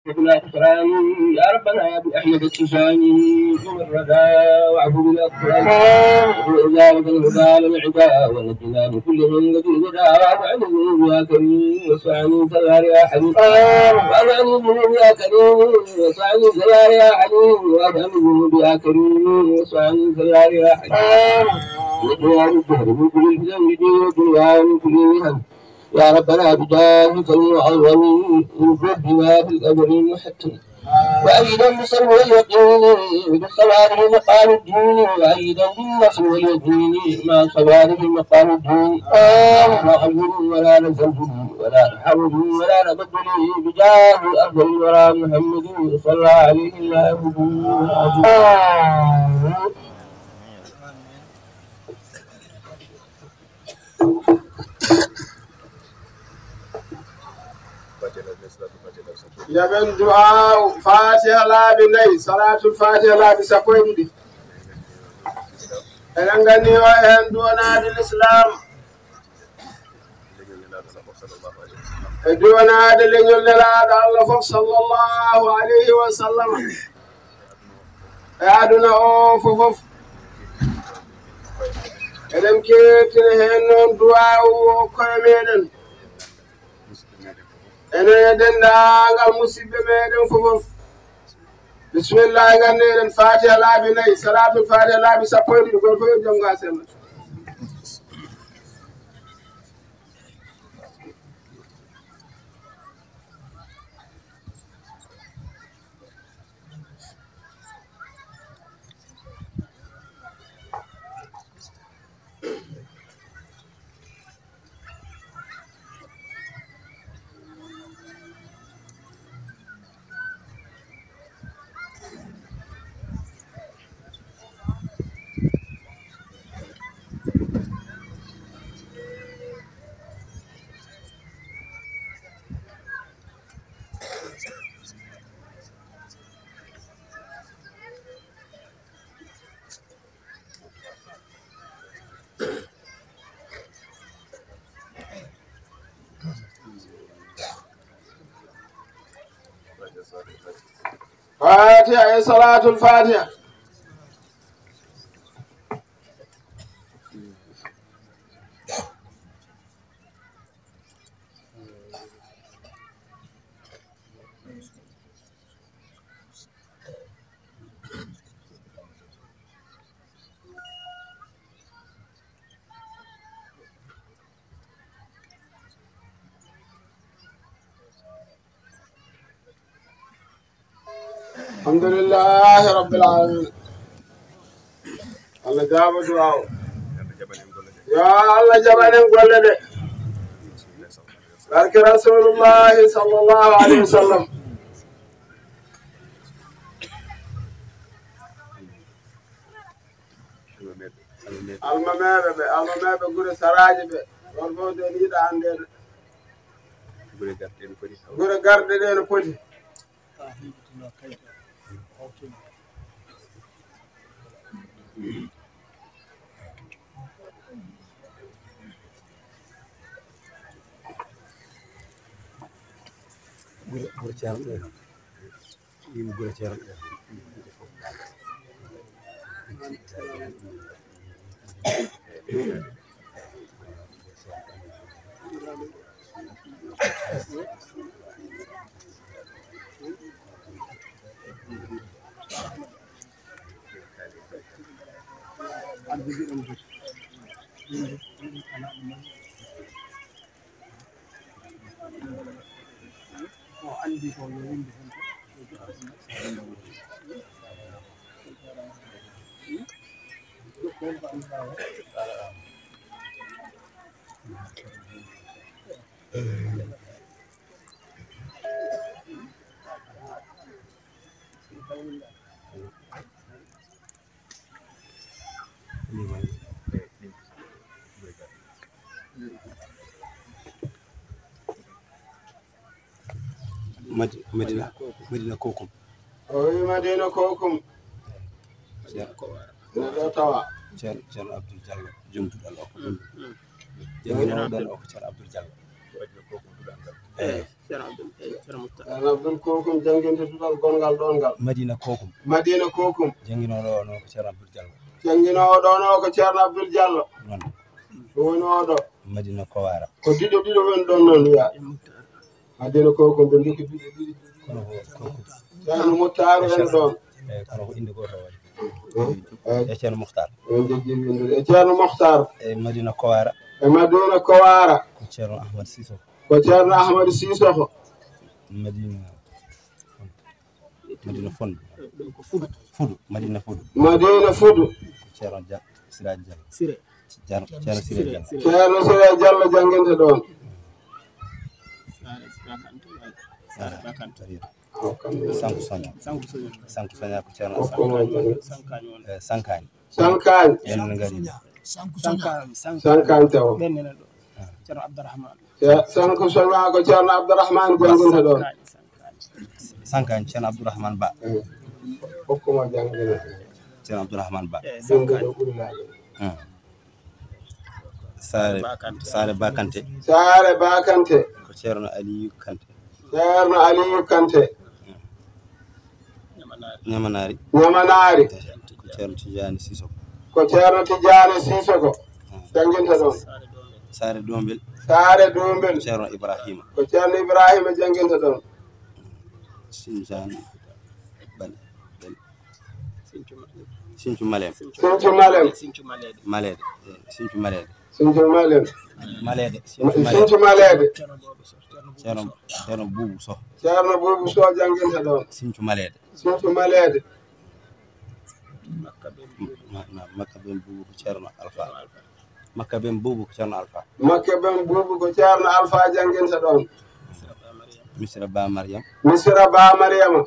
بالأقران يا ربنا يا أبي أحمد التجاني من الردى وعفو بالأقران وإزالة الهدى للعداء ونجنا من كل من الذي هدى وأعني يا كريم واسمعني سوار يا حليم وأعني يا كريم واسمعني سوار يا حليم وأعني يا كريم واسمعني سوار يا حليم ونجنا من الدهر من كل الفتن والدنيا من كل مهن يا ربنا بجاهك المعظم ربنا في الأمر المحتم وأيضا بالصبر واليقين بالصلاة مقام الدين وأيضا بالنصر واليقين مع الصلاة مقام الدين لا غير ولا نزل ولا نحول ولا نبدل بجاه أفضل الورى محمد صلى عليه الله يبن دعاء فاتحة لا بني صلاة الفاتحة لا بسكوين دي أنغني وأهن دونا الإسلام دونا دلين الله صلى الله عليه وسلم أدونا أوف إذن كيتن هنون دعاء وكمين أنا دندا المصيبة ميدن فوف بسم الله غني الفاتحة لا بني صلاة الفاتحة لا بسكوين يقول فوق جنگا سما فاتحة صلاة الفاتحة الحمد لله رب العالمين الله جاب دعاء يا الله جبل قول بارك رسول الله صلى الله عليه وسلم المما بقول سراج والفوز يريد عندنا قول قردين فودي مدينة كوكم مدينة كوكم توا Cer Abdul Jallo jumtuɗal o jangguinoɗo ɗon o ko Cer Abdul Jallo ceerno Abdoul Kokum jangguinte duɗal gongal ɗon ngal Madina Kokum Madina Kokum jangguinoɗo o no ko ceerno Abdoul Diallo jangguinowo ɗon o ko ceerno Abdoul Diallo non woni oɗo Madina Kowara ko ɗiɗo woni ɗon noon wiya Madina Kokum ɓe jokki ɗiɗi kono ko Kokum ceerno Mouttaru en ɗon kono ko inde goto waɗi e ceerno Mouhtar on jogui windude e ceerno Mouhtar e Madina Kowara e Madina Kowara ko ceerno Ahmad Sissoko ko ceerno Ahmadou Sissoko Madina Fondu Madina Fudu Madina Fudu ceerno Siraji Diallo ceerno Siré Diallo ceerno Siré Diallo jangguinte ɗon Sanku Soña ko ceerno Sankani en ngari Sankani taw ceerno Abdourahmane Sanku Soña ko ceerno Abdourahmane jangguinte ɗon Sankani ceerno Abdourahmane Ba hokkuma jangguine ceerno Abdourahmane Ba ɗo ɓuuri laaɓe Sare Bakante ko ceerno Aliou Kanté Ñamanari ko ceerno Tidiane Sissoko jangguinte ɗon Sare Dombel ceerno Ibrahima ko ceerno Ibrahima jangguinte ɗon Sinjane Bale Sinthiou Malem ceerno Boubou Sow jangguinte ɗon Sinthiou Malede Makka Ben Boubou ko ceerno Alpha Makka Ben Boubou ko ceerno Alpha jangguinte ɗon Misra Ba Mariama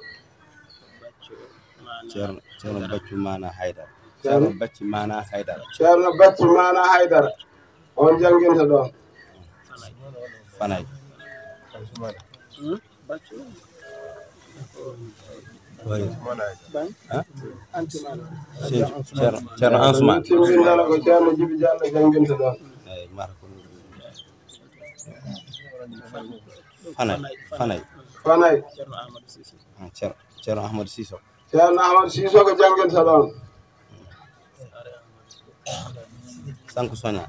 ceerno Baccu Mana Haydara ceerno Bacci Mana Haydara on jangguinte ɗon Fanay ceerno Ansoumane timbindala ko ceerno Djibi Diallo jangguinte ɗon eyi mata ko Fanay ceerno Ahmadou Sissoko ko jangguinte ɗon Sanku Soña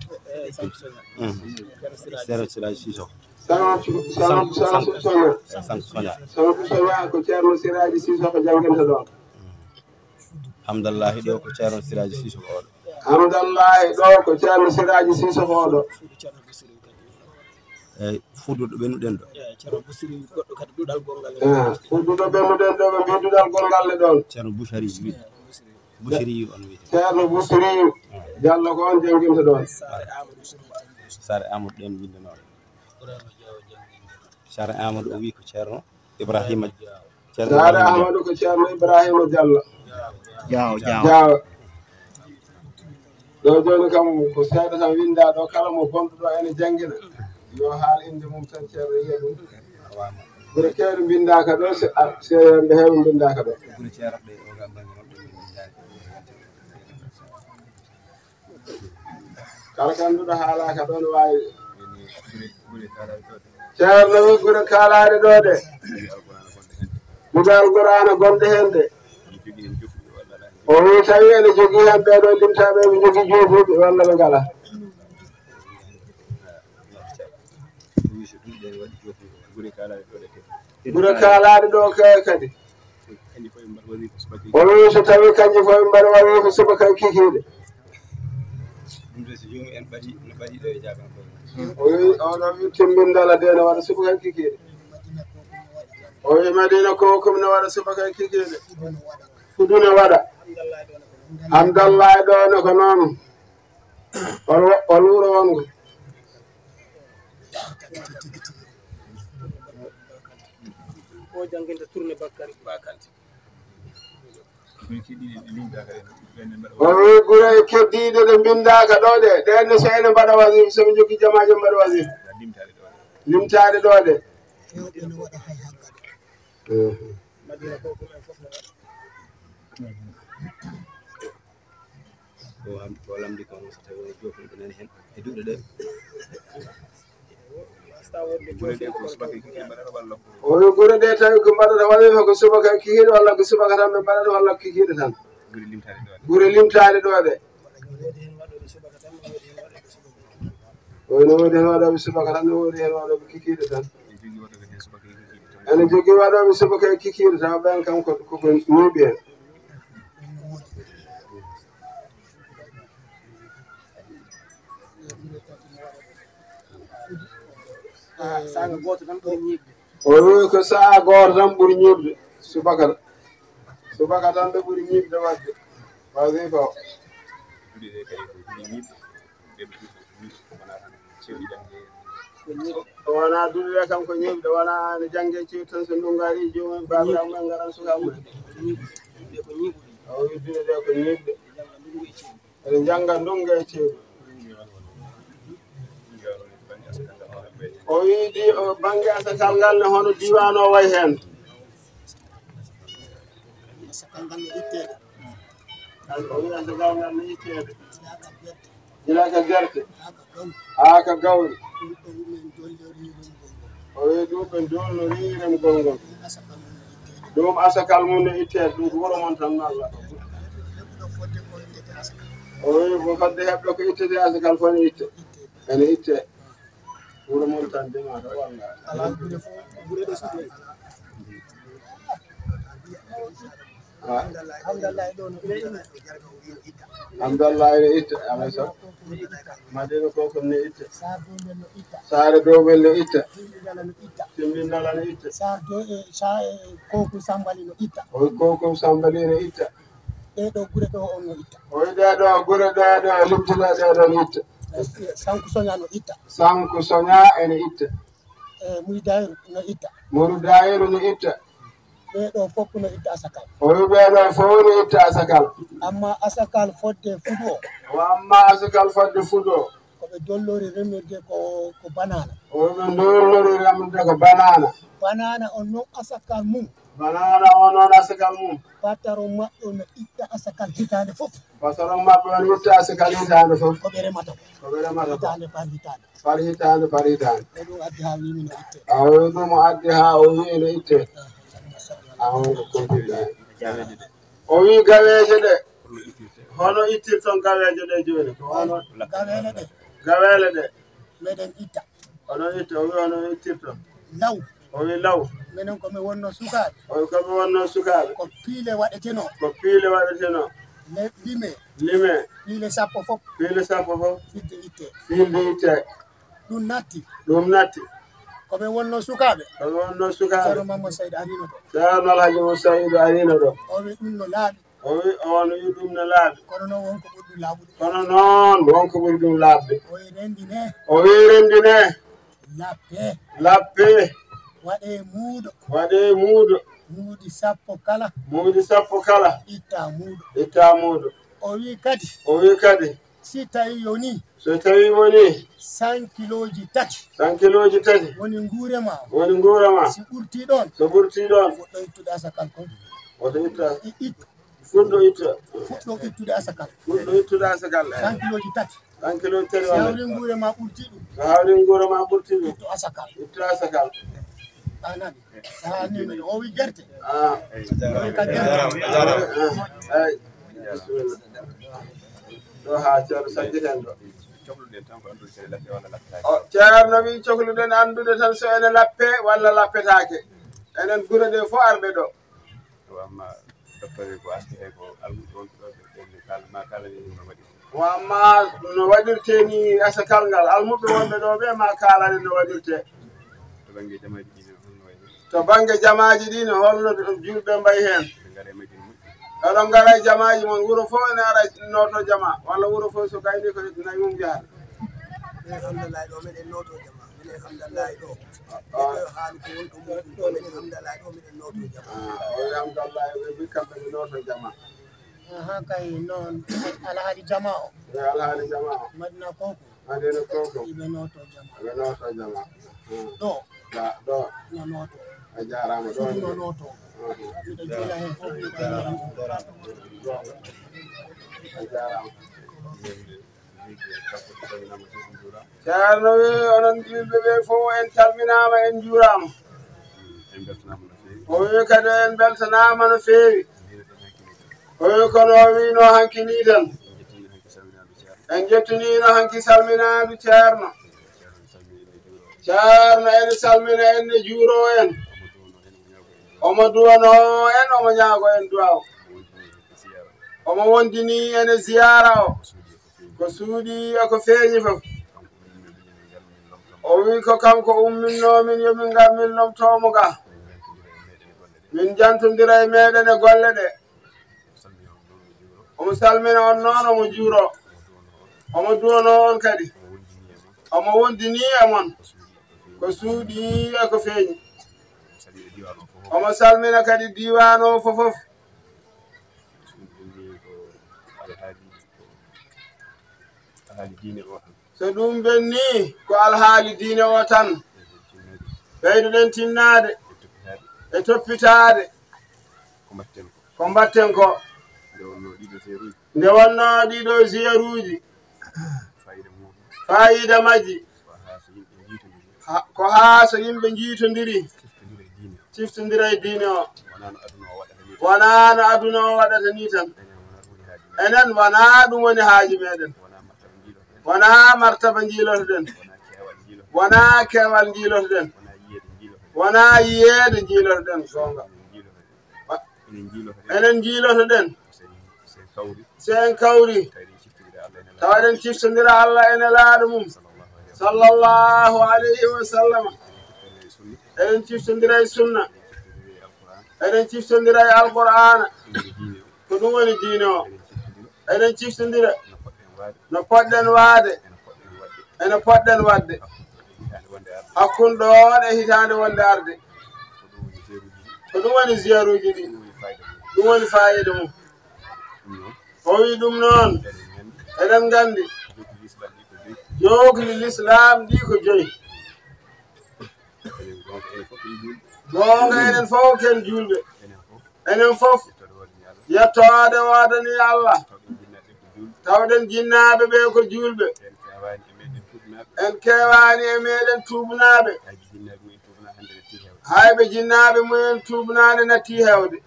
ceerno Siraji Sissoko Sanku Soña ko ceerno Siraji Sissoko jangguinte ɗon Hamdallahi ɗo ko ceerno Siraji Sissoko oɗo eyi fudduɗo ɓennuɗen ɗo ɓe mbi duɗal gongal le ɗon ceerno Bouchari on wiyete ceerno Bouchari Diallo ko on jangguinte ɗon Sare Amadou ɗen windanoɗo Sare Amadou o wi ko ceerno Ibrahima Sare Amadou ko ceerno Ibrahima Diallo Diaw ɗo joni kam ko seeɗa tan winda ɗo kala mo bonɗuɗo ene jangguina yo haal inde mum tan ceerno yiya ɗum ɓuuri kewɗe mbindaka ɗo seyemɓe heeɓe mbindaka ɗo kala ganduɗo haalaka ɗon wawi ceerno wi ɓuuri kalade ɗo de ɓuuri alqur'ana gonɗe hen de o wi tawi ene jogui hen ɓeɗo limtaɓe ɓe jogui juufuɓe walla ɓe ngala ɓuuri kalade ɗo kadi o wi so tawi kanƴi fof mbaɗa waɗi subaka kikiɗe o wi oɗo wi timbindala de ne waɗa subaka kikiɗe o wi Madina Kokum ne waɗa subaka kikiɗe Fudune waɗa Hamdallahi ɗo ne ko noon on wuro wongo o jangguinte tourné Bakante o wi ɓuure keddiɗe ɗe mbindaka ɗo ɗe ɗenne so ene mbaɗa wasif soɓe jogui jamaje mbaɗa wasif limtade ɗo ɗe ko lamdi ko so tawi jofum ɗo nani hen e duuɗe ɗe oyo gure de tawi ko mbaɗata waɗi ko subaka kikiɗe walla ko subaka tan ɓe mbaɗata walla kikiɗe tan gure limtade ɗo de oyno woodi hen waɗoɓe subaka tan ne woodi hen waɗoɓe kikiɗe tan ene jogui waɗoɓe subaka e kikiɗe tan ɓen kam koko ñuuɓi hen saanga goto tan ɓuri ñiɓde o wi ko saha goto tan ɓuri ñiɓde subaka tan ɓe ɓuri ñiɓde wadde wasi ko wona duɗuɗe kam ko ñiɓde wona ne jangge ciw tan so ndungari jomum babiramu men garan sukamumen o wi duɗuɗe ko ñiɓde eɗe jangga ndunga e cewɗi o wiidi o banggue asakal ngal ne hono diwan o way hen o wi asakal ngal ne ittede jilaka gerte haa ka gawri o wi ɗum ɓe dolnorirem gongol ɗum asakal mum ne ittede ɗum ko wuro mon tan malla o wi ko fadde heɓɗo ko ittete asakal fof ne itte ene itte wuro mon tan demata walla Alhamdulillah ene itta alay sago madina koko ne itta saare dowbel ne itta timbindala ne itta koku sambali no itta oyi kokum sambali ne itta ɗeɗo gure ɗo on no itta oyi ɗeɗo gure ɗeɗo limtila ɗeɗo ne itta sanku soña no itta sanku soña ene itta muy dayru no itta muru dayiru ne itta ɓeɗo fof no itta asakal oyi ɓeɗo fof ne itta asakal amma asakal fodde fuɗo o amma asakal fodde fuɗo koɓe dollori remirde ko banana oyi ɓe dollori remirde ko banana banana on noon asakal mum banana o noon asakal mum patron maɓɓe no itta asakal hitande fof patron maɓɓe on itta asakal hitande fof koɓe remata hitande par hitande par hitande par hitande e ɗum addi ha wimi no itte awo ɗum addi ha o wi no itte awonko kontiɗa o wi gaweje ɗe hono ittirton gaweje ɗe joni ko hono gawele ɗe meɗen itta onon itta o wi hono ittirton law o wi law minen komi wonno sukaɓe o wi komi wonno sukaɓe ko piile waɗeteno lime piile sappo fof filde itte ɗum natti komi wonno sukaɓe ceerno Mamadou Saydou arino ɗo ceerno Alhaji Mamadou Saydou arino ɗo o wi ɗum no laaɓi o wi on wi ɗum no laaɓi kono noon wonko ɓuri ɗum laaɓude kono noon wonko ɓuri ɗum laaɓde o wi rendine lappe waɗe muuɗo muudi sappo kala itta muuɗo o wi kadi si tawi yoni so tawi woni 5 kiloji tati woni nguure ma si ɓurti ɗon fuɗɗo ittude asakal kon fuɗɗo ittude asakal 5 kiloji tati si hawri nguure ma ɓurti ɗum ittu asakal anani ni o wi gerte ɗo ha ceerno sajjiten ɗo ceerno wi cohluɗen andude tan so ene lappe walla lappetake enen gure ɗe fof arɓe ɗo wamma no waɗirte ni asakal ngal almuɓe wonɓe ɗo ɓe ma kalani no waɗirte to banggue jamaji ɗi ne holno julɓe mbayi hen oɗon gara e jamaji mon wuuro fof ene ara noto jama walla wuuro fof so gayni ko nayi mum jahata alhamdulillah ɗo meɗen noto jama minen alhamdulillah ɗo haali ko woni ɗo muɗum ɗo minen alhamdulillah ɗo meɗen noto jama alhamdulillah ɓe mbi kamɓe ɓe noto jama ha kay noon alhaali jama o madina koko ɓe noto jama ɗo no noto a jarama ɗo no noto miɗo jola hen fof miɗo a jarama ceerno wi onon julɓe ɓe fof en calminama en juurama o wi kadi en beltanama no feewi o wi kono o wino hanki ni tan en jettinino hanki salminaɗu ceerno ceerno ene salmina enne juuro en omo duwano en omo ñaago en duwaw omo wondini ene ziyara o ko suuɗi e ko feeñi fof o wi ko kanko umminnomin yomin ngar min lomtomo ga min jantodira e meɗen e golle ɗe omo salmina on noon omo juuro omo duwano on kadi omo wondini e mon ko suuɗi e ko feeñi omo salmina kadi diwan o fofof so ɗum benni ko alhaali diine o tan ɓeydoɗen tinnade e toppitade ko mbatten ko nde wonno ɗiɗo ziyaruji fayida majji ko haa so yimɓe jiitodiri ciftodira e diine o wona no aduna o waɗata ni tan enen wona ɗum woni haaji meɗen wona martaba jiilotoɗen wona kewal jiilotoɗen wona yiyeede jiilotoɗen gonga enen jiilotoɗen sen kawri tawaɗen ciftodira Allah ene laaɗo mum sallallahu alayhi wa sallam enen ciftodira e sunna enen ciftodira e alqur'ana ko ɗum woni diine o enen ciftodira no poɗɗen waade ene poɗɗen wadde hakkunde ɗon e hitande wonde arde ko ɗum woni ziyaruji ɗi ɗum woni fayida mum o wi ɗum noon eɗen gandi jogli l'islam ɗi ko joyi gonga enen fof ken julɓe enen fof yettode wodani Allah tawɗen jinnaɓe ɓe ko julɓe en kewani e meɗen tubnaɓe hayɓe jinnaɓe mumen tubnade natti hewde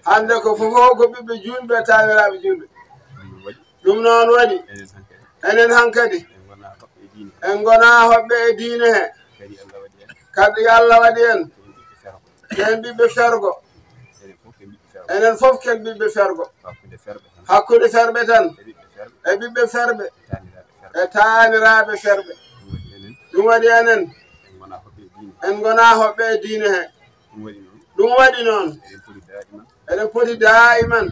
hande ko fofof ko ɓiɓɓe julɓe taniraɓe julɓe ɗum noon waɗi enen hankadi en gona hoɓɓe e diine he kadi Allah waɗi en ken ɓiɓɓe fergo enen fof ken ɓiɓɓe fergo hakkude ferɓe tan e ɓiɓɓe ferɓe e taaniraɓe ferɓe ɗum waɗi enen en gona hoɓɓe e diine he ɗum waɗi noon eɗen poti daiman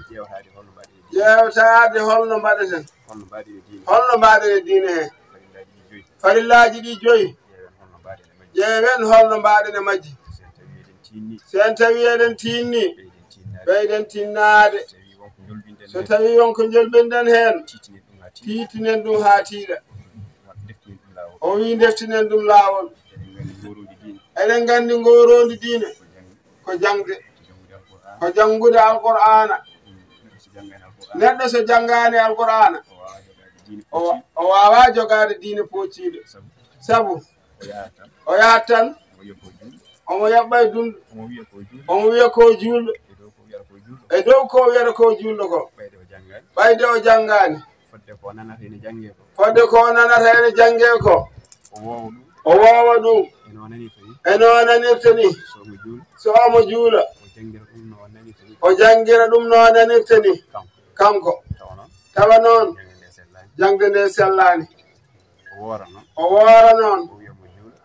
ƴewtade holno mbaɗeten holno mbaɗen e diine he farillaji ɗi joyi ƴeewen holno mbaɗen e majji sen tawi eɗen tinni ɓeyden tinnade so tawi wonko jolbinɗen hen titinen ɗum ha tiiɗa o wi deftinen ɗum laawol eɗen gandi ngorondi diine ko jangde ko jangude alqur'ana neɗɗo so janggani alqur'ana o wawa jogade diine pocciɗo sabu o yahat tan omo yaɓɓay dunɗo omo wiya ko julɗo e dow ko wiyata ko julɗo ko ɓayde o janggani fodde ko nanata ene jangge ko o wowa ɗum eno nanirta ni so omo juula o jangira ɗum no nanirta ni kanko tawa noon jangde nde sellani o woora noon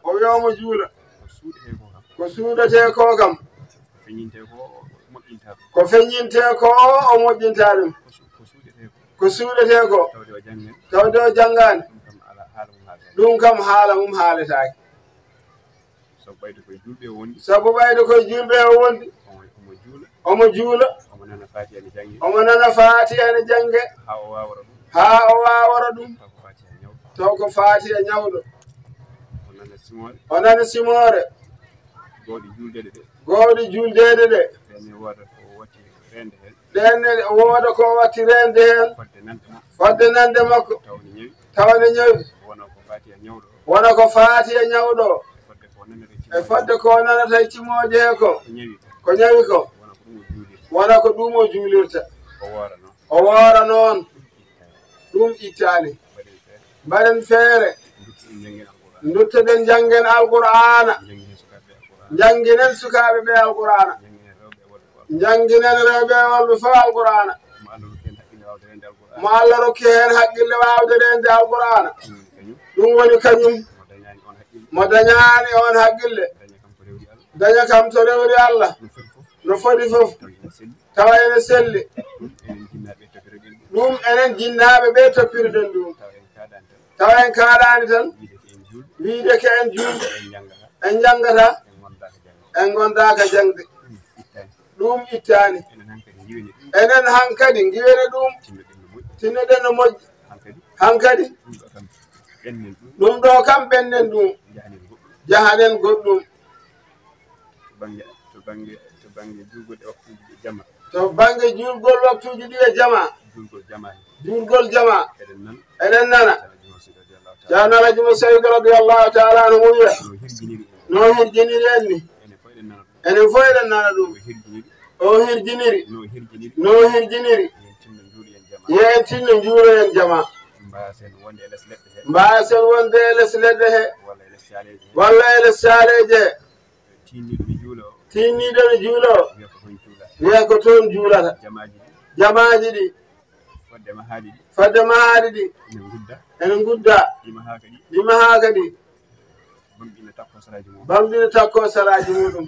o wiyomo juula ko suuɗete ko kam ko feññinte ko o moƴƴinta ɗum ko suuɗete ko tawde o janggani ɗum kam haala mum haaletake sabu ɓayde koye julɓe o wondi omo juula omo nana faati ene jangge ha o wawara ɗum taw ko faati e ñawɗo o nana simore gowɗi juldede ɗe ɗenne wooda ko watti rende hen fodde nande makko tawne ñawi wona ko faati e ñawɗo e fodde ko nanata e cimoje he ko ñawi ko wona ko ɗum o juulirta o woora noon ɗum ittani mbaɗen feere duttoɗen janggen alqur'ana janginen sukaɓe ɓe alqur'ana janginen rewɓe wolɓe fof alqur'ana mo Allah rokki hen haqqille wawde rende alqur'ana ɗum woni kañum mo dañani on haqqille daña kam to rewri Allah no foti fof tawa ene selli ɗum enen jinnaɓe ɓe toppirɗen ɗum tawa en kaɗani tan wiide ke en julde en jangata en gondaka jangde ɗum ittani enen hankadi giwene ɗum tinnoɗen no moƴƴi hankadi ɗum ɗo kam ɓennen ɗum jahanen goɗɗum to banggue julgol waktuji ɗi e jama julgol jama eɗen nana ceerno Alaji Mo Seydou radiyallahu taala anhu wiya no hirjiniri en ni enen fof eɗen nana ɗum o hirjiniri no hirjiniri yen tinno juuroyen jama mbasen wonde e less leɗɗe he walla e less caaleje he tinniɗo no juulo wiya ko toon juulata jamaji ɗi fodde mahaaɗi ɗi ene gudda ɗima haa kadi bamɗina takko saraji muɗum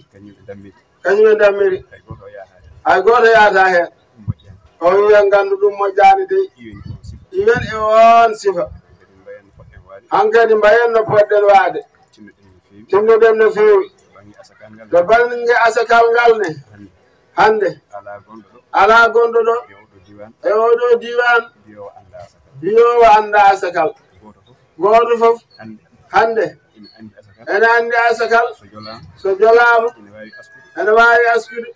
kañum e dammiri hay goto yaata hen o wiya gandu ɗum moƴƴani de iwen e on sifa hankkadi mbayen no poɗɗen waade tinnoɗen no feewi to bange asakal ngal ne hande ala gonɗo ɗo e oɗo diwan biyowo anda asakal goto fof hande ene andi asakal so jolama ene wawi askude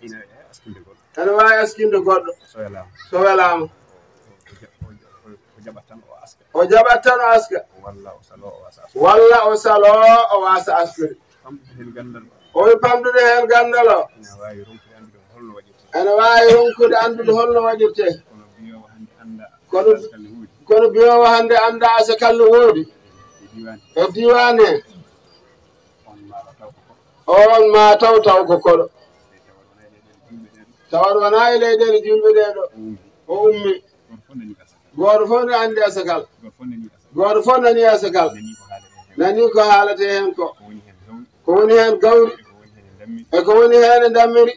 ene wawi askinde goɗɗo so welama o jaɓat tan o aska walla o salo o wasa askude o wi pamdude hen gandal o ene wawi ronkude andude holno waɗirte kono biyowo hande anda asakal no woodi e diwan he on ma taw ko koɗo tawat wona e leyɗele julɓe ɗeɗo o ummi goto fof ne andi asakal goto fof nani asakal nani ko haalate hen ko woni hen gawri e ko woni hen e dammiri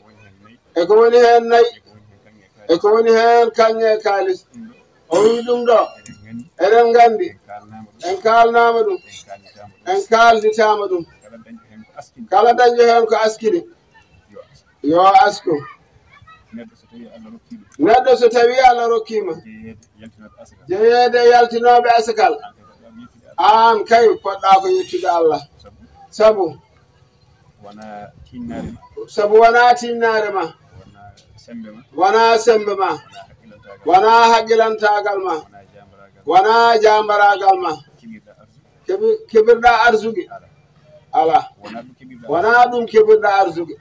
e ko woni hen nayyi e ko woni hen kanŋe kalis o wi ɗum ɗo eɗen gandi en kalnama ɗum en kalditama ɗum kala dañƴo hen ko askini yo asku neɗɗo so tawi Allah rokkima jeeyede yaltinoɓe asakal an kay poɗɗa ko yettude Allah sabu wona tinnare ma wona sembe ma wona haqqilantagal ma wona jambaragal ma keɓirɗa arsugi ala wona ɗum keɓirɗa arsugi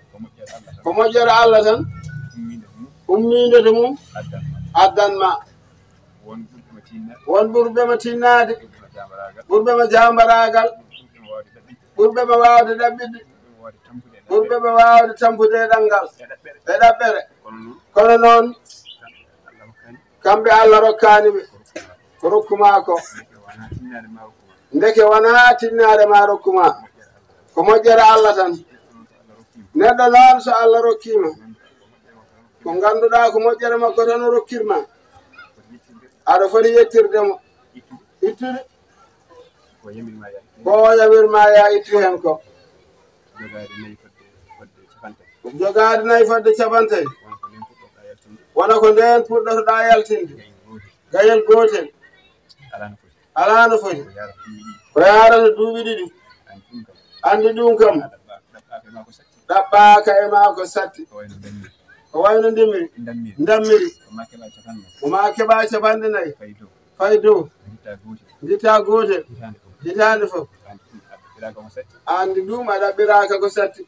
ko moƴƴere Allah tan umminde to mum addanma won ɓurɓema tinnade ɓurɓema jambaragal ɓurɓema wawde ɗaɓɓide ɓurɓema wawde tampude ɗanngal e ɗaɓɓere kono noon kamɓe Allah rokkaniɓe ko rokkuma ko ndeke wona tinnade ma rokkuma ko moƴƴere Allah tan neɗɗo noon so Allah rokkima ko ganduɗa ko moƴƴere makko tan o rokkirma aɗa foti yettirdemo ittude ko yamirma ya ittu hen ko jogade nayi fodde capantati wona ko nden puɗɗotoɗa yaltinde gayel gotel ala no foti ko yarata duuɓi ɗiɗi andi ɗum kam ɗaɓɓaka e ma ko satti wayno ndemiri ndammiri woma keɓa capanɗe nayyi fay dow jitta gotel hitande fof andi ɗum aɗa ɓiraka ko satti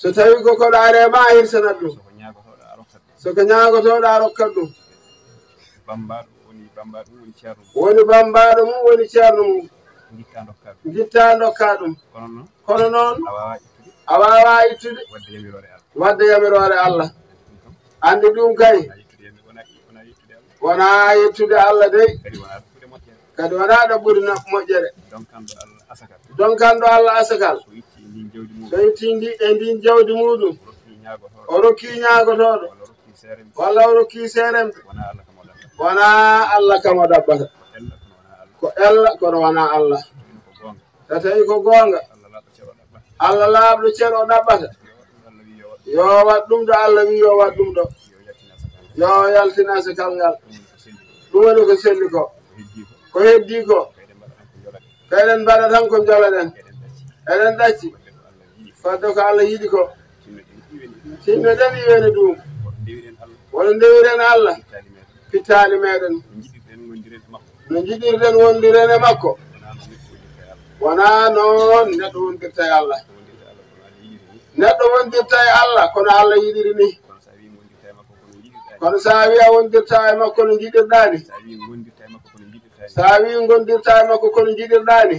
so tawi ko koɗa rema a hirsanat ɗum soko ñagotoɗa rokkat ɗum woni bambaɗo mum woni ceerno mum jitta dokka ɗum kono noon a wawa ittude wadde yamirore Allah andi ɗum kay wona yettude Allah dey kadi wona ɗaɓɓude moƴƴere donkanɗo Allah asakal so itti e ndin jawdi muɗum o rokki ñagotoɗo walla o rokki seremɓe wona Allah kam o ɗaɓɓata ko ella kono wona Allah so tawi ko gonga Allah laaɓɗo ceero o ɗaɓɓata yo wat ɗum ɗo Allah wi yo wat ɗum ɗo yo yaltina asakal ngal ɗum woni ko selli ko ko heddi ko kayɗen mbaɗa tan ko jolaɗen eɗen ɗacci fadde ko Allah yiɗi ko tinno ɗen iwene ɗum wono ndewiren Allah pittali meɗen no jiɗirɗen wondiren e makko wona noon neɗɗo wondirta e Allah neɗɗo wondirta e Allah kono Allah yiɗiri ni kono sa wi a wondirta e makko no jiɗirɗani sa wi gondirta e makko kono jiɗirɗani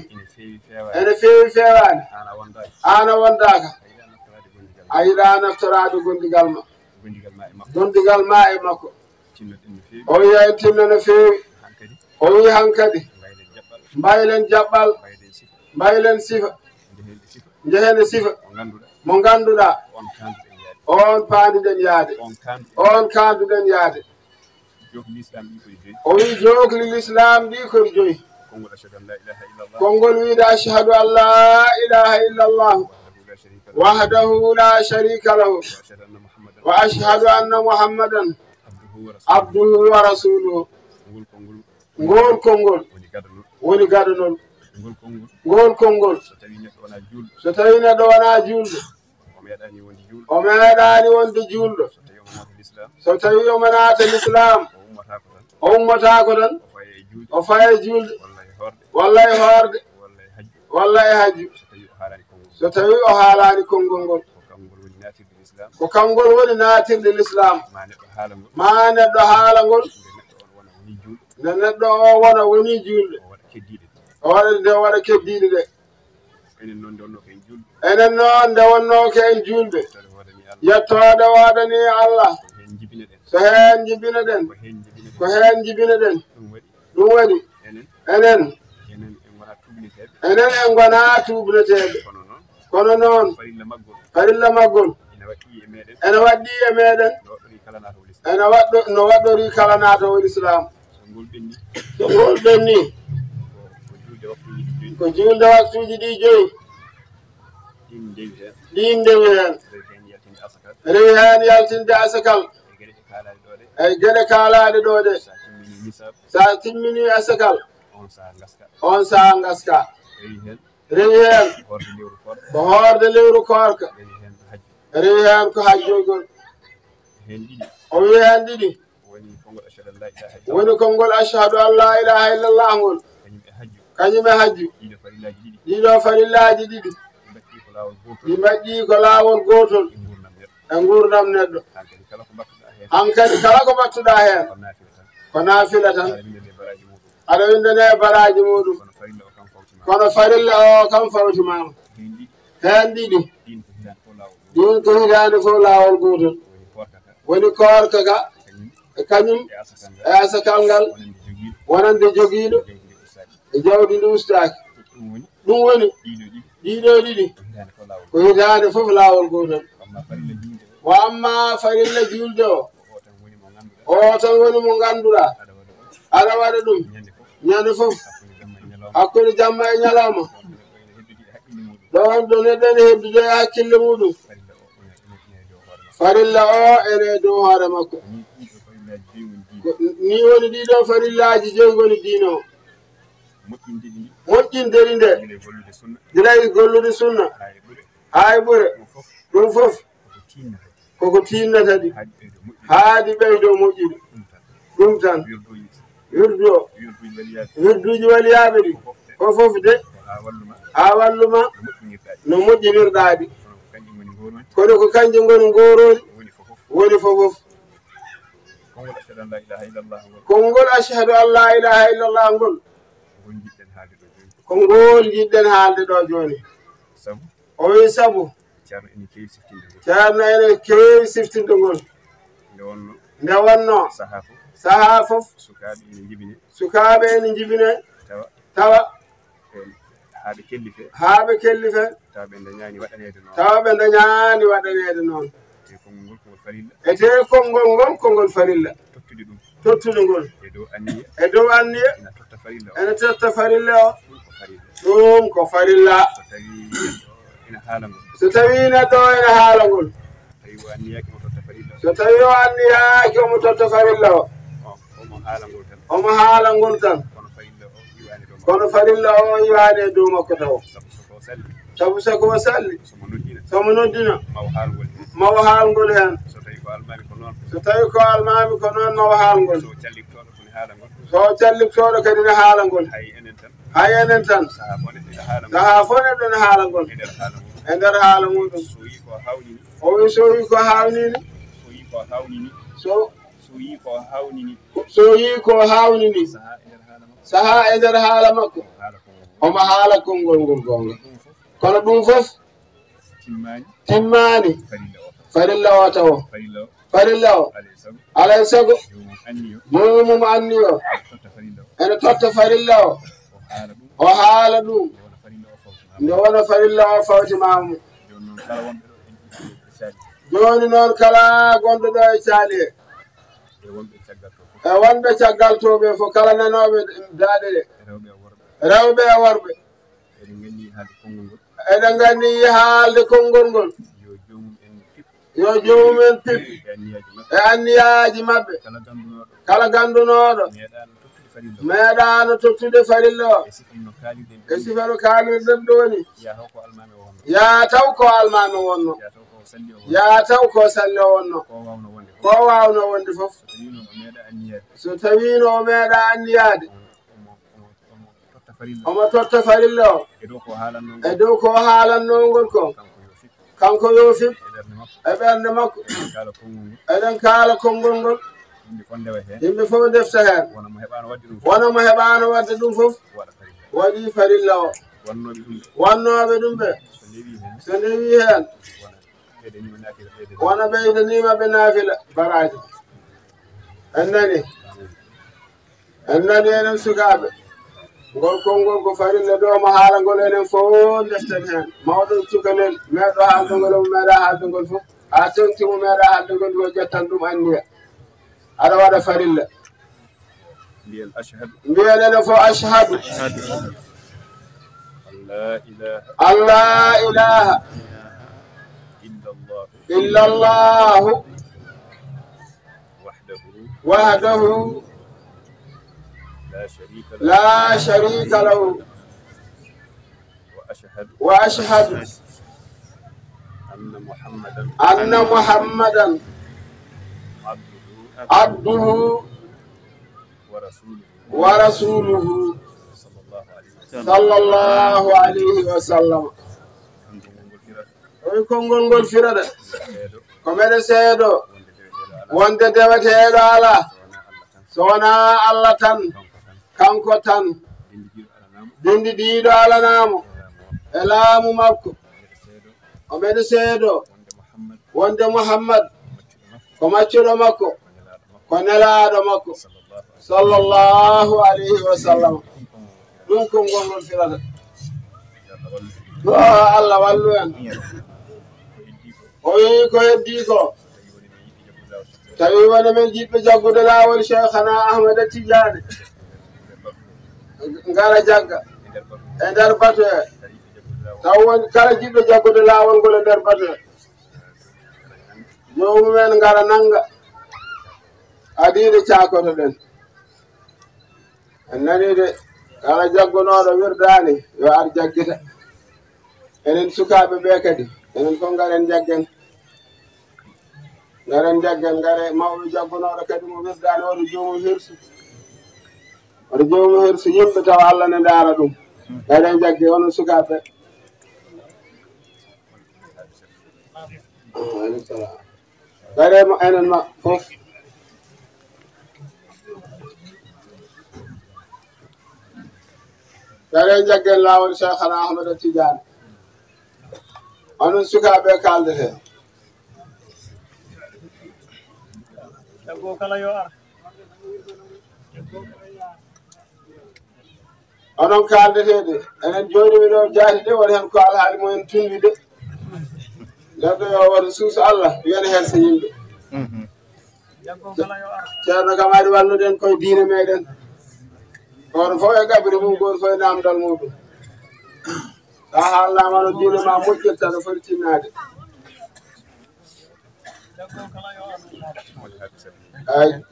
ene feewi fewani an a wondaka a yiɗa naftorade gondigal ma e makko o wi en tinno no feewi o wi hankadi mbaylen jaɓɓal mbaylen sifa jehene sifa mo ganduɗa on paanduɗen yaade on kanduɗen yaade o wi jokli l'islam ɗi koye joyi konngol wiide ashhadu an la ilaha illa allah wahdahu la sharika lahu wa ashhadu anna muhammadan abduhu wa rasuluhu ngol konngol woni gadanol ngol konngol so tawi neɗɗo wona julɗo o meeɗani wonde julɗo so tawi omo naata l'islam o ummatako tan o faye julde walla e hoorde walla e hajju so tawi o haalani konngol ngol ko kamngol woni naatirde l'islam ma neɗɗo haala ngol nde neɗɗo o wona woni julde o waɗa nde waɗa keddiɗe ɗe enen noon nde wonnoke en julde yettode waɗani Allah so heen jibina ɗen ko heen jibina ɗen ɗum waɗi enen en gona tubneteɓe kono noon farilla maggol ene waɗɗi e meɗen ene no waɗɗori kala natowol islam so ngol ɓenni ko julde waktuji ɗi joyi ɗin ndewi hen rewi hen yaltinde asakal ey gueɗe kaalaɗe ɗo de sa timmini asakal on saha gaska rewi hen ko hoorde lewru korka rewi hen ko hajjogol o wi hen ɗiɗi woni konngol ashhadu an la ilaha illallah ngol kañum e hajju ɗiɗo farillaji ɗiɗi ɗi mbaɗɗi ko laawol gotol e gurdam neɗɗo hankkadi kala ko battuɗa hen ko naafila tan aɗa windane baraji muɗum kono farilla o kam fawtimama hen ɗiɗi ɗin ko hitande fof laawol gotol woni korka ka e kañum e asakal ngal wonande jogiiɗo e jawdi ndi ustaki ɗum woni ɗiɗo ɗiɗi ko hitande fof laawol gotol wa amma farilla julde o tan woni mo ganduɗa aɗa waɗa ɗum ñande fof hakkude jamma e ñalawma ɗon ɗo neɗɗo ene heddude e hakkille muɗum farilla o ene dow hoore makko ni woni ɗiɗo farillaji joyi goni diino moƴƴindiri nde gilay gollude sunna hay ɓure ɗum fof koko tinnata ɗi haadi ɓeydo moƴƴude ɗum tan wirduji waliyaɓe ɗi fof de ha walluma no moƴƴinirɗa ɗi kono ko kanji ngoni ngorori woni fof konngol ashhadu an la ilaha illallah ngol ko ngol jiɗɗen haalde ɗo joni o wi sabu ceerno ene keewi siftinde ngol nde wonno sahaa fof sukaaɓe ene jibine tawa haa ɓe kelli fe tawa ɓe dañaani waɗaneede noon e te konngol ngol konngol farilla tottude ngol e dow anniya ene totta farilla o ɗum ko farilla so tawi neɗɗo ene haala ngol so tawi o anniyaaki omo totta farilla o omo haala ngol tan kono farilla o yiwaani e dow makko taw sabu sako o salli somo noddina mawo haalngol heen so tawi ko almami ko noon mawo haalngol so calliktooɗo kadi ne haala ngol hay enen tan sahaa fof neɗɗo ne haala ngol e nder haala muɗum o wi so wi ko hawnini so yi ko hawnini sahaa e nder haala makko omo haala konngol ngol gonga kono ɗum fof timmaani farilla o tawo farilla o alay sago jomum anni o ene totta farilla o o haala ɗum nde wona farilla o fawtimamu joni noon kala gonɗo ɗo e caali e wonɓe caggal toɓe fof kala nanoɓe daaɗe ɗe rewɓe e worɓe eɗen nganndi haalde konngol ngol yo jomumen pip e anniyaji maɓɓe kala gandunoɗo meeɗano tottude farilla o e sifa no kaalirɗen ɗoni ya taw ko almami wonno ya taw ko salli o wonno ko wawno wonde fof so tawino o meeɗa anniyade omo totta farilla o e dow ko haalannongol ko kanko yo fib e ɓernde makko eɗen kaala konngol ngol yimɓe fof defta heen wona mo heɓano wadde ɗum fof waɗi farilla o wannoɓe ɗum ɓe so ndewi heen wona ɓeydanima ɓe naafila baraji en nani enen sukaaɓe ngol konngol ko farilla ɗo mo haala ngol enen fof deften heen mawɗo cukalel meeɗo haalde ngol omo meeɗa haalde ngol fof ha tentimo meeɗa haalde ngol ko ƴettan ɗum anniya aɗa waɗa farilla mbiyen enen fof ashhadu an la ilaha illa allahu wahdahu لا شريك له وأشهد أن محمدا عبده ورسوله صلى الله عليه وسلم konngol ngol firade ko meɗe seedo wonde deweteeɗo ala so wona Allah tan kanko tan dindi diiɗo alanamo e laamu makko o meɗe seedo wonde Muhammad ko maccuɗo makko ko nelaɗo makko sallallahu alayhi wa sallam ɗum konngol ngol firata Allah wallu en o wi ko heddi ko tawi wona men jiɗɓe jaggude laawol Cheikhana Ahmada Tidiane ngara jagga e nder bato he taw woni kala jiɗɗo jaggude laawol ngol e nder bato he jomumen ngara nanga adiide caakoto ɗen en nani de kala jaggunoɗo wirdani yo ar jaggita enen sukaaɓe ɓe kadi enen fof ngaren jaggen ngaren jaggen ngare mawɓe jaggunoɗo kadi mo wirdani oto joomum hirsu oto joomum hirsu yimɓe taw Allah ne ndaara ɗum ngaren jagge onon sukaɓe ngare enen ma fof ngaren jaggen lawol Cheikhana Ahmada Tidiane onon sukaɓe kaldete onon kaldeteɗe enen joni miɗo jaati de waɗi hen ko alhaali mumen tundi de neɗɗo yo waɗa suusa Allah wiyana hen so yimɓe ceerno kam aɗi walluɗen koye diine meɗen goto fof e gaɓri mum goto fof e namdal muɗum sa haalnama no diine ma moƴƴirta no foti tinnade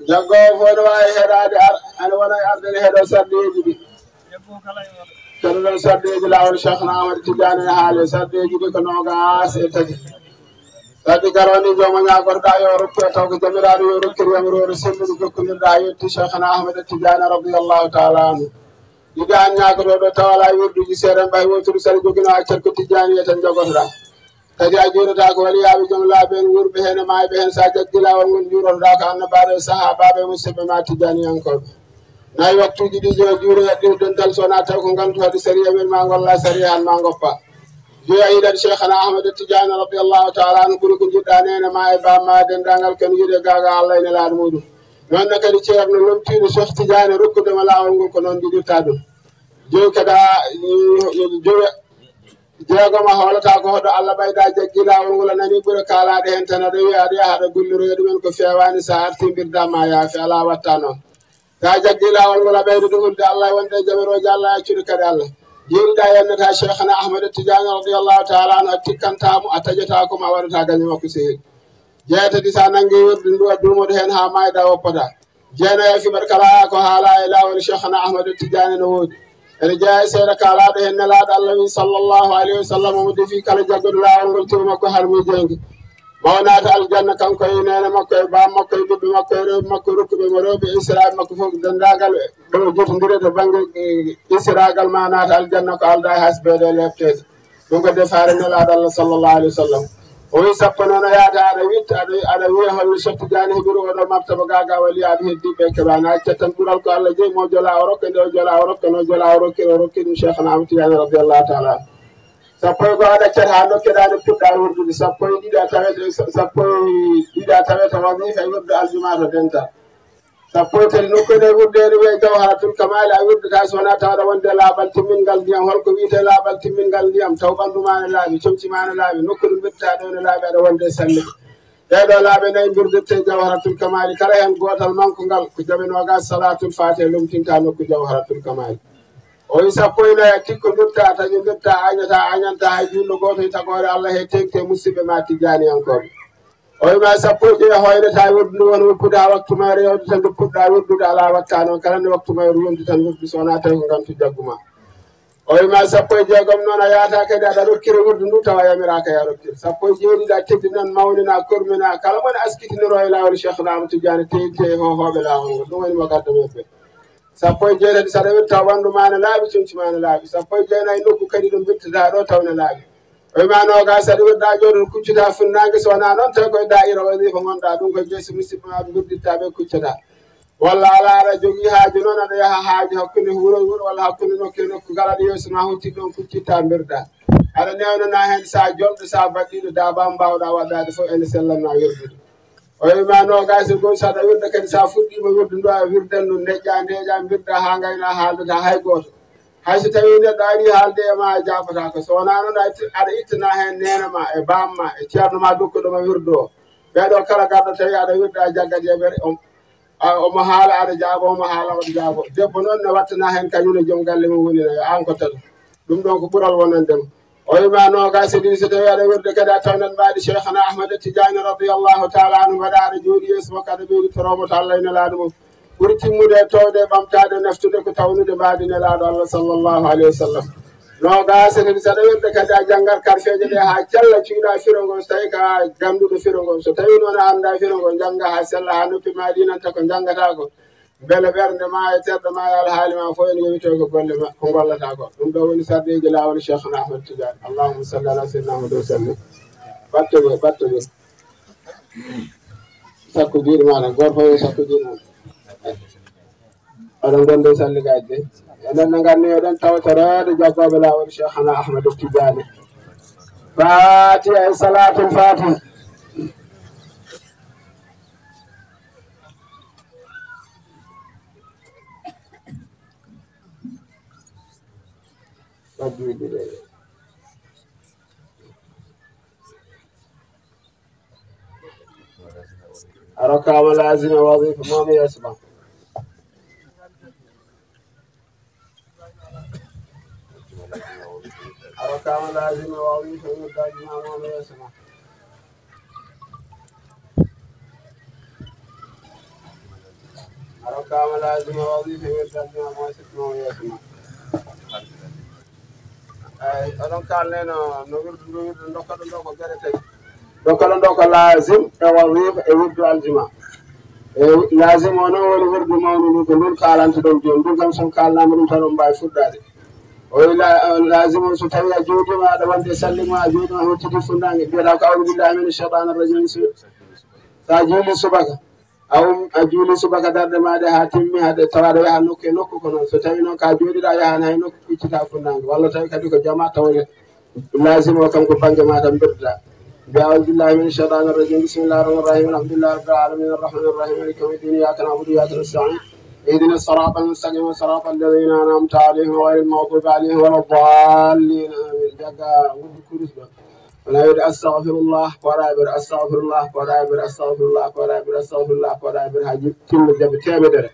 jaggowo fof ne wawi heɗade ane wona e arde ne heeɗo sardeji ɗi kono ɗon sardeji lawol Cheikhna Ahmada Tidiane ne haali sardeji ɗi ko nogas e tati sardi garoni jomo ñagotoɗa yo rokku e taw ko jamiraɗo yo rokkiri yamirore sembuɗo jokkodirɗa yetti Cheikhna Ahmada Tidiane radiallahu taala anhu yiɗi an ñagotoɗo taw ala wirduji seeɗen ɓay wotude saɗa jogino accel ko Tidiane wiye tan jogotoɗa kadi a juurata ko waliyaɓe joom laaɓe en wurɓe hen e mayɓe hen sa jaggi lawol ngol juurotoɗa ko annabaɓe sahabaɓe musidɓe ma Tidianiyankoɓe nayi waktuji ɗi jo juuro yaɗɗir dental sowona taw ko ganduɗo sariya men ma golla sariya han ma goppa joya yiɗat Cheikhna Ahmada Tidiane radiallahu taala anhu ɓuuri ko jiɗɗa nene ma e bamma dendagal ken yiiɗe gaga Allah ene laaɗo muɗum nonne kadi ceerno lomtiɗo Cheikh Tidiane rokkudema lawol ngol ko noon jiɗirta ɗum joyi kada joya jeegoma hoolata ko hoɗo Allah ɓayda jaggi lawol ngol a nani ɓuura kalaɗe hen tan aɗa wiya aɗa yaha aɗa gulliroya ɗumen ko fewani sa artimbirda ma yaafi ala watta noon sa jaggi lawol ngol a ɓeydo ɗugulde Allah wonde jamiroje Allah accude kadi Allah jiiɗiɗa yennata Cheikhna Ahmada Tidiane radiallahu taala anhu a tikkantamo a taƴatakoma a waɗata gaño makko sehiɗ jeetati sa nangui wirde ndu a dumoɗo hen ha mayda woppata jeenayi fiɓat kala ko haala e lawol Cheikhna Ahmada Tidiane no woodi ene jeeya seeɗa kalaɗo hen nelaɗo Allah wi sallllahu alayhi wa sallam omo defi kala jaggoɗo lawol ngol tiwo makko harmi jengue mawnata aljanna kanko e nene makko e bam makko e ɓiɓɓe makko e rewɓe makko rokkuɓe mo rewɓe israel makko fof dendagal ɗo jotodiri to banggue isragal ma naata aljanna ko alda e hasbeede e leftede ɗum ko defare nelaɗo Allah sallllahu alayhi wa sallam o wi sappo noon a yaata aɗa witta aɗa wiya holno Cheikh Tidiane heeɓiri oɗo martaba gaga waliyaɓe heddiɓe keɓani accat tan ɓuural ko Allah jeeyi mo jola o rokka nde o jola o rokka no jola o rokki ɗum Cheikhna Ahmada Tidiane radiallahu taala sappo e ko a ɗaccat ha dokkeɗa nde puɗɗa wurdude sappo e ɗiɗi a tawete sappo e ɗiɗi a tawete wasifa e wurde aljuma to dental sappo e tati nokkude wurdede wiye Jawharatul Kamali a wirdata so wona tawɗa wonde laaɓal timmingal ndiyam holko wiyete laaɓal timmingal ndiyam taw ɓandu ma ne laaɓi comci ma ne laaɓi nokkude wirtata ɗo ne laaɓi aɗa wonde salle ɗeɗo laaɓe nayi birdirte Jawharatul Kamali kala hen gotal manko ngal ko jaɓe nogas salatul fatiha lomtinta nokku Jawharatul Kamali o wi sappo e nayi kikkodirta tañodirta añata añanta hay julɗo goto e tagore Allah he tengte musidɓe ma Tidianiyankoɓe o wima sappo e joyi hoynata wirdu ndu won woppude ha waktu ma rewde tan nde puɗɗa wirdude ala watta noon kala nde waktu ma ruwonde tan wirdu so wona tawi ko gantu jagguma o wima sappo e jeegom noon a yahata kadi aɗa rokkira wirdu ndu tawa yamiraka ya rokkir sappo e jeeɗiɗa teddinan mawnina kormina kala mone askitiniro e lawol Cheikhna Ahmada Tidiane teydte e hohoɓe lawol ngol ɗum woni mo gadda men ɓe sappo e jeetati saɗa wirta ɓandu ma ne laaɓi comci ma ne laaɓi sappo e jeenayyi nokku kadi ɗum wirtata ɗo taw ne laaɓi o wima noga saɗa wirɗa jooɗo kuccita funnague so wona noon tawi koye da'ira wasifa gonɗa ɗum koye jeesi musidɓe ma ɓe gudditaɓe kuccata walla ala aɗa jogui haaju noon aɗa yaaha haaju hakkude wuuro e wuuro walla hakkude nokku e nokku kala ɗo yeeso ma hucciɗ ɗon kuccitta birɗa aɗa newnana hen sa jolɗo sa baɗɗiɗo dabam mbawɗa waɗade fof ene sellanma wirdude o wima nogas e goto saɗa wirda kadi sa fuɗɗima wirdu ndu a wirdan ndu ndeƴƴa birda ha gayna haaldata hay goto hayso tawi neɗɗo ari haalde e ma a jaɓatako so wona noon aɗa ittana hen nenema e bamma e ceerno ma dokkuɗoma wirdu o ɓeɗo kala garɗo tawi aɗa wirda a jaggat yeɓere omo haala aɗa jaago omo haala oɗa jaago debbo noon ne wattana hen kañum joom galle mum woni nayo an ko tata ɗum ɗon ko ɓuural wonandema o wima nogas e ɗiɗi so tawi aɗa wirde kadi a tawnet mbaɗi Cheikhna Ahmada Tidiane radiallahu taala anhu mbaɗa aɗa jooɗi yeeso makko aɗa ɓeyditoromo to Allah e nelaɗo mum ɓuuri timmude e towde e ɓamtade neftude ko tawnude mbaadi nelaɗo Allah sallllahu alayhi wa sallam nogas en bisa de kada jangar karfeje de ha jalla ciuda firongo tay ka gamdude firongo so tawi non anda firongo janga ha sella ha noppi madina ta ko jangata ko bele bernde ma e teddo ma al haali ma fo en yewito ko golle ma ko gollata ko dum do woni sardeji lawol Cheikh Ahmed Tidiane allahumma salli ala sayyidina Muhammad wa sallim batto sakko jiiri ma gorfo sakko jiiri ma aɗon gonde salligaji enen no ganni oɗon tawtorede jaggoɓe lawol Cheikhna Ahmed Tidiane Fatiha e salatul Fatiha أركام لازمة وظيفة ما يسمع أركام لازمة وظيفة ما يسمع أركام لازمة وظيفة ما يسمع أدون كان لنا نقول نقول جرتي نقول لازم وظيفة يود الجماع لازم أنا ولا ورد ما نقول كالان تدوم جون كم سن كالنا من ترى باي فودادي ولا لازم سوتايا جود ما دوان تسلم ما جود ما هو تدفنان بيراك أعوذ بالله من الشيطان الرجيم ساجول سباك أو أجول سباك دار ما ده هاتمي هذا ترى ده هنوك كنا سوتايا نوك أجول ده يا هنا هنوك يتدفنان والله تاي كديك جماعة تقول لازم وكم كبان جماعة بردا أعوذ بالله من الشيطان الرجيم بسم الله الرحمن الرحيم الحمد لله رب العالمين الرحمن الرحيم مالك يوم الدين إياك نعبد وإياك نستعين اهدنا الصراط المستقيم صراط الذين أنعمت عليهم غير المغضوب عليهم ولا الضالين آمين جاكا ودي ولا يدعى أستغفر الله ولا يبر أستغفر الله ولا يبر أستغفر الله ولا يبر أستغفر الله ولا يبر حاجب كل جاب تامدر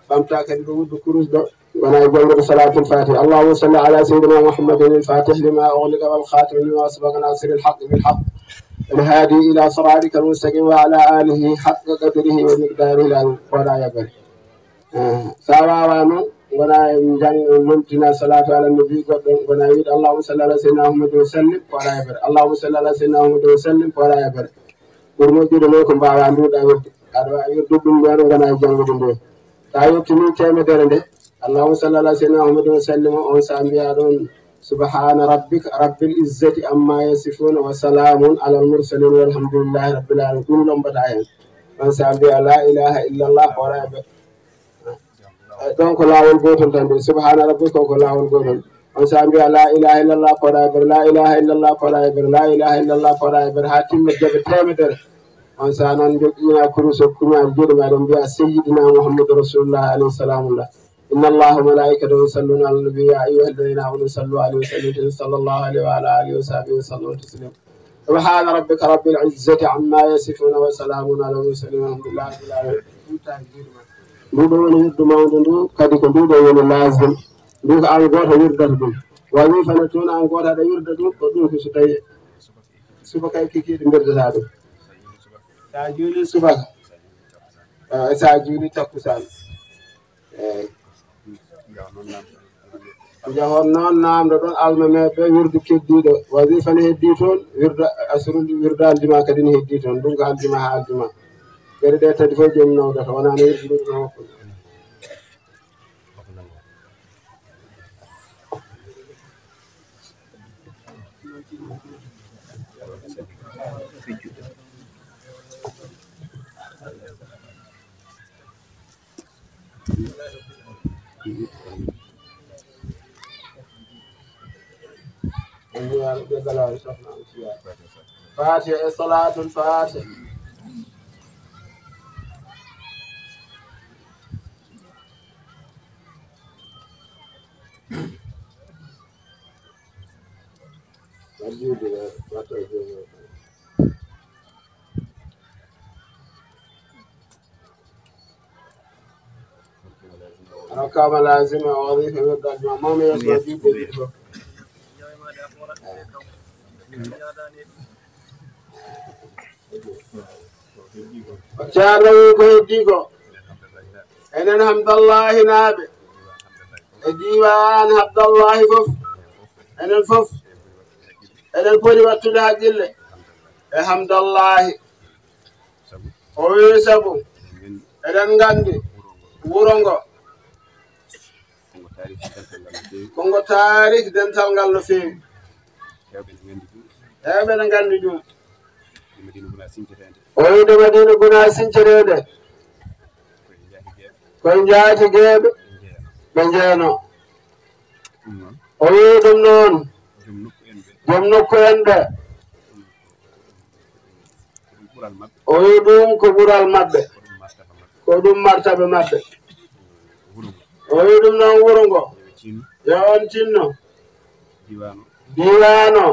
فامتا كدي ودي كروس دو ولا يجمع صلاة الفاتحة اللهم صل على سيدنا محمد الفاتح لما أغلق والخاتم لما سبق ناصر الحق بالحق الهادي إلى صراطك المستقيم وعلى آله حق قدره ومقداره العظيم ولا يبر سواء ولا جان منتنا صلاة على النبي ولا يد اللهم صل على سيدنا محمد وسلم ولا يبر اللهم صل على سيدنا محمد وسلم ولا يبر ورمجي لكم بابا عندو داود أدوا يردون جانو ولا يجانو دندو تايو تمي تيمي درنده اللهم صل على سيدنا محمد وسلم وسلم سبحان ربك رب العزة عما يصفون وسلام على المرسلين والحمد لله رب العالمين كلهم بدايين من سامبيا لا إله إلا الله ولا يبر donc lawol gotol tan subhana rabbika ko lawol gotol on sambi la ilaha illallah qara ber la ilaha illallah qara ber la ilaha illallah qara ber hatim jabe temedere on sa non jogina kuruso kuma jurma dum biya sayyidina muhammad rasulullah alayhi salamullah inna allaha malaikatahu yusalluna ala nabi ya ayyuhalladhina amanu sallu alayhi wa sallimu sallallahu alayhi wa ala alihi wa sahbihi sallu taslima subhana rabbika rabbil izzati amma yasifuna wa salamun ala mursalin walhamdulillahi rabbil alamin nduɗo woni wirdu mawde ndu kadi ko nduɗo woni lazim ndu ko an goto wirdata ɗum wazifa ne toon an goto aɗa wirda ɗum ko ɗum ko so tawi subaka kay kikiɗe birdata ɗum sa juuli subaka sa juuli takkusan eyyi jahon noon namdo ɗon almame ɓe wirdu keddiɗo wazifa ne heddi toon wirda asrude wirda aljuma kadi ne heddi toon ɗum ko aljuma ha aljuma gere de tadi fof jom nawdata wona no wirdu ɗum hokku فاتحة صلاة الفاتحة أركام لازمة وظيفة يرد الجماعة ما يسمى جيد وشارعوا كهديكو إنن حمد الله نابع الديوان حمد الله فف enen fof eɗen poti wattude haqqille e hamdallahi o wi sabu eɗen nganndi wuro ngo kongo taariki dental ngal no feewi hewɓe ne nganndi ɗum o wiide Madina Guna Sinthiérede koye jaati geeɓe ɓe jeeno o wi ɗum noon joom nokku en ɓe o wi ɗum ko ɓural maɓɓe ko ɗum martaba maɓɓe o wi ɗum noon wuro ngo yo on tinno diwaano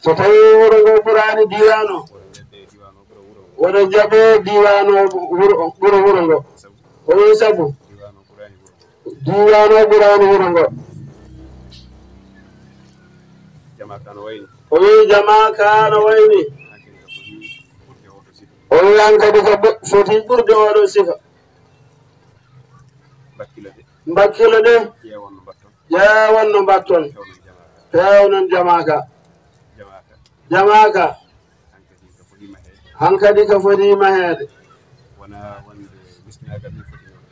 so tawi wuro ngo ɓurani diwaano wono jaɓe diwaano ɓuro wuro ngo o wi sabu diwaano ɓurani wuro ngo o wi jama kaano wayni o wi an kadi ko foti ɓurde oɗo sifa mbakkilo ɗe ƴeewon no mbatton pewnon jamaka jamaka hankadi ko fotima heede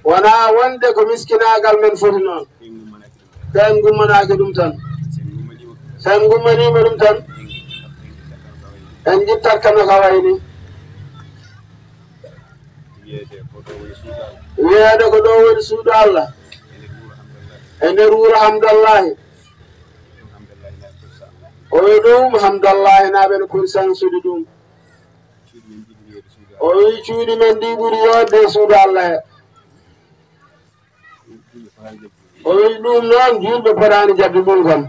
wona wonde ko miskinagal men foti noon ken gummanaki ɗum tan sen gummanima ɗum tan en jittat kano ka wayni wiyeede ko ɗo woni suudu Allah e nder wuro hamdallahi o wi ɗum hamdallahi naaɓe no kuri sansude ɗum o wi cuuɗi men ɗi ɓuri yodde suudu Allah he o wi ɗum noon julɓe potani jabde ɗum kon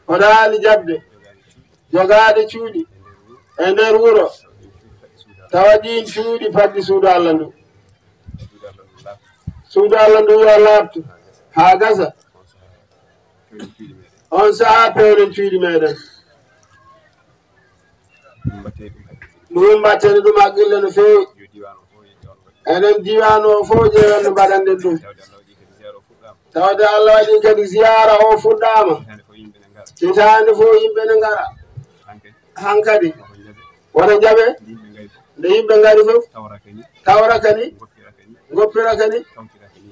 potani jabde jogaade cuuɗi e nder wuro tawa ɗin cuuɗi paddi suudu Allah ndu suudu Allah ndu yo laabtu haa gasa on sahaa pewnen cuuɗi meɗen ɗum mbattene ɗum haqqille no feewi enen diwan o fof ƴeewen no mbaɗanɗen ɗum tawde Allah waɗi kadi ziyara o fuɗɗama hitande fof yimɓe ne ngara hankadi wona jaɓe nde yimɓe ngari fof tawra kani goppira kani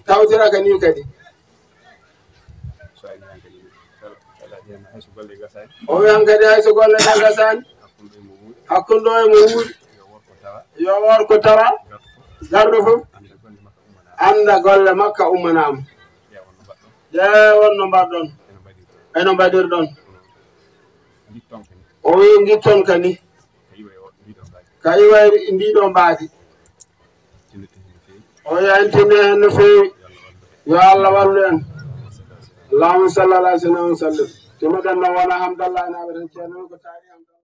tawtira kani kadi o wi hankadi hayso golle ɗe gasani hakkundo e mo wuuɗi yo worko tawa garɗo fof anda golle makka ummanama ƴeewon no mbaɗɗon eno mbaɗirɗon o wi gitton kani kayi wayri ndiɗo mbaadi o wi en tinni hen no feewi yo Allah wallu en allahumma salli ala sayyidina wa sallim timoɗen no wona hamdallahi naɓe tan ceerno ko taari